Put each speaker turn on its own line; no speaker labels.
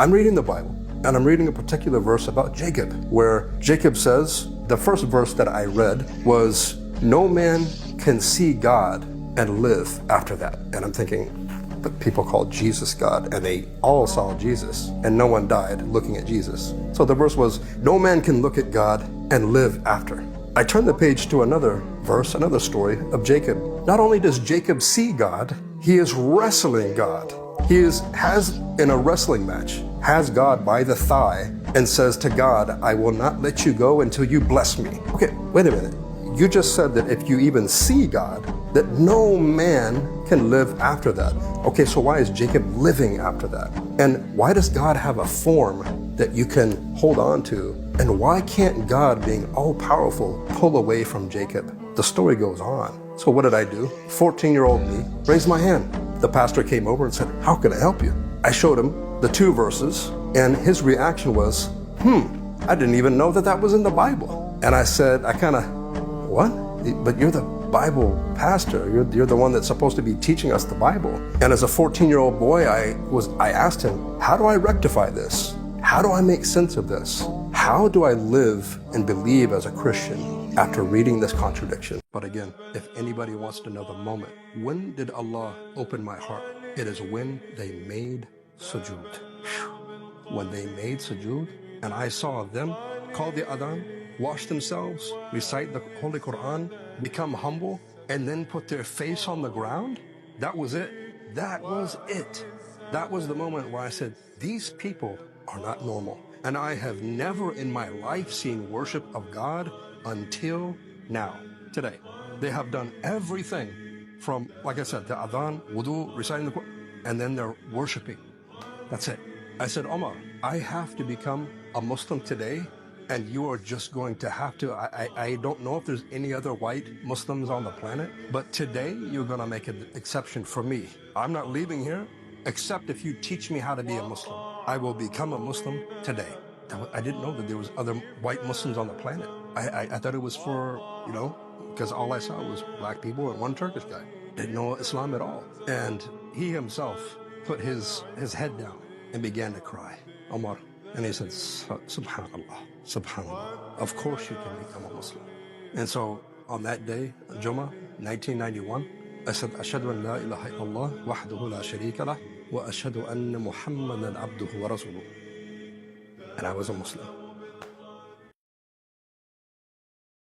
I'm reading the Bible, and I'm reading a particular verse about Jacob, where Jacob says, the first verse that I read was, no man can see God and live after that. And I'm thinking, but people called Jesus God, and they all saw Jesus, and no one died looking at Jesus. So the verse was, no man can look at God and live after. I turned the page to another verse, another story of Jacob. Not only does Jacob see God, he is wrestling God. He has in a wrestling match, has God by the thigh and says to God, I will not let you go until you bless me. Okay, wait a minute. You just said that if you even see God, that no man can live after that. Okay, so why is Jacob living after that? And why does God have a form that you can hold on to? And why can't God, being all-powerful, pull away from Jacob? The story goes on. So what did I do? 14-year-old me raised my hand. The pastor came over and said, how can I help you? I showed him the 2 verses, and his reaction was, I didn't even know that that was in the Bible. And I said, what? But you're the Bible pastor. You're the one that's supposed to be teaching us the Bible. And as a 14-year-old boy, I asked him, how do I rectify this? How do I make sense of this? How do I live and believe as a Christian after reading this contradiction? But again, if anybody wants to know the moment, when did Allah open my heart? It is when they made sujood. When they made sujood, and I saw them call the adhan, wash themselves, recite the Holy Quran, become humble, and then put their face on the ground, that was it. That was it. That was the moment where I said, these people are not normal. And I have never in my life seen worship of God until now, today. They have done everything from, like I said, the adhan, wudu, reciting the Quran, and then they're worshiping. That's it. I said, Omar, I have to become a Muslim today, and you are just going to have to. I don't know if there's any other white Muslims on the planet, but today you're going to make an exception for me. I'm not leaving here except if you teach me how to be a Muslim. I will become a Muslim today. I didn't know that there was other white Muslims on the planet. I thought it was for, because all I saw was black people and one Turkish guy. Didn't know Islam at all. And he himself put his head down and began to cry. Omar. And he said, Subhanallah, Subhanallah. Of course you can become a Muslim. And so on that day, Jummah, 1991, I said, Ashhadu an la ilaha illallah, wahdahu la sharika lah, wa ashhadu anna Muhammadan abduhu wa rasuluh. And I was a Muslim.